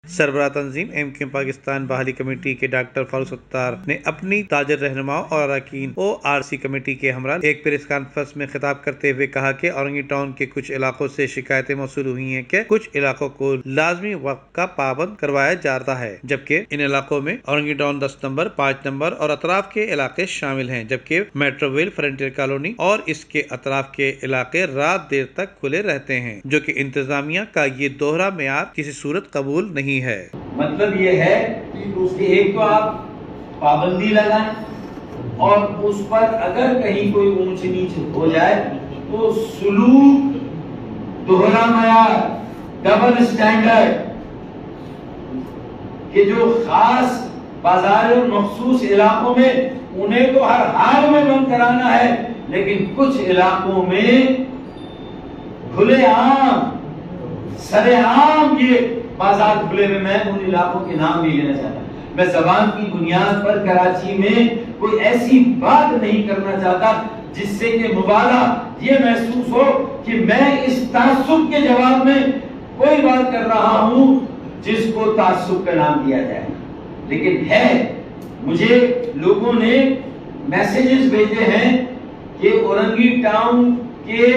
सरबराह तंजीम MQM Pakistan बहाली committee के doctor Farooq Sattar ने अपनी ताजर रहनुमाओं और अरकान ORC कमेटी के हमरा एक प्रेस कॉन्फ्रेंस में खिताब करते हुए कहा कि औरंगी टाउन के कुछ इलाकों से शिकायतें मौसूल हुई हैं कि कुछ इलाकों को लाजमी वक्त का पाबंद करवाया जा रहा है, जबकि इन इलाकों में औरंगी टाउन 10 नंबर, 5 नंबर और अतराफ के इलाके शामिल हैं, जबकि मेट्रोवेल, फ्रंटियर कॉलोनी और इसके अतराफ के इलाके रात देर तक खुले रहते हैं, जो कि इंतजामिया का ये दोहरा मेयार किसी सूरत कबूल नहीं है। मतलब ये है कि उसके एक तो आप पाबंदी लगाएं और उस पर अगर कहीं कोई ऊंच नीच हो जाए तो सुलूक, दोहरा मेयार, डबल स्टैंडर्ड के जो खास बाजार और मखसूस इलाकों में उन्हें तो हर हाल में बंद कराना है, लेकिन कुछ इलाकों में खुलेआम सरेआम ये बाजार खुले में, मैं उन इलाकों के नाम नहीं लेना चाहता। मैं ज़बान की बुनियाद पर कराची में कोई ऐसी बात नहीं करना चाहता जिससे कि मुबाला ये महसूस हो कि मैं इस तासुब के जवाब में कोई बात कर रहा हूं जिसको तासुब का नाम दिया जाए। लेकिन है, मुझे लोगों ने मैसेजेस भेजे हैं कि औरंगी टाउन के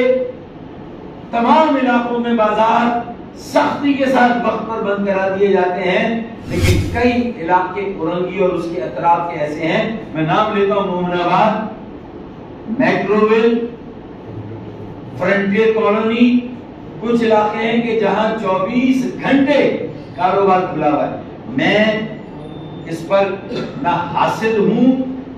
तमाम इलाकों में बाजार सख्ती के साथ वक्त पर बंद करा दिए जाते हैं, लेकिन कई इलाके औरंगी और उसके अतराफ के ऐसे हैं, मैं नाम लेता हूं मोमिनाबाद, मेट्रोवेल, फ्रंटियर कॉलोनी, कुछ इलाके हैं कि जहां 24 घंटे कारोबार खुला हुआ है। मैं इस पर ना हासिल हूं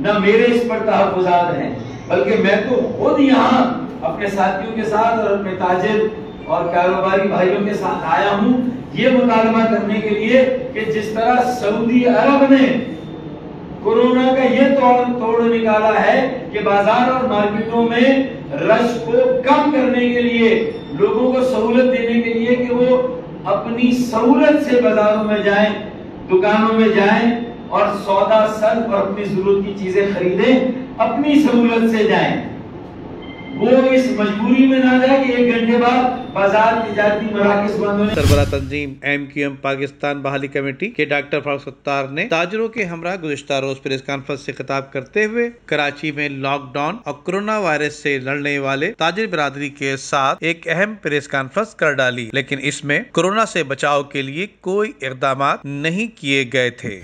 ना मेरे इस पर तहफ़्फ़ुज़ात हैं, बल्कि मैं तो खुद यहाँ अपने साथियों के साथ और अपने ताजिर और कारोबारी भाइयों के साथ आया हूं ये मुतालबा करने के लिए कि जिस तरह सऊदी अरब ने कोरोना का ये तोड़ निकाला है कि बाजार और मार्केटों में रश को कम करने के लिए, लोगों को सहूलत देने के लिए कि वो अपनी सहूलत से बाजारों में जाएं, दुकानों में जाएं और सौदा सर्फ और अपनी जरूरत की चीजें खरीदें, अपनी सहूलत से जाएं, वो इस मजबूरी में ना जाए कि 1 घंटे बाद बाजार तिजारती मराकज़ बंद होने। सरबराह तंजीम MQM पाकिस्तान बहाली कमेटी के डॉक्टर फारूक सत्तार ने ताजरों के हमरा गुज़िश्ता रोज प्रेस कॉन्फ्रेंस से खिताब करते हुए कराची में लॉकडाउन और कोरोना वायरस से लड़ने वाले ताजिर बिरादरी के साथ एक अहम प्रेस कॉन्फ्रेंस कर डाली, लेकिन इसमें कोरोना से बचाव के लिए कोई इक़दाम नहीं किए गए थे।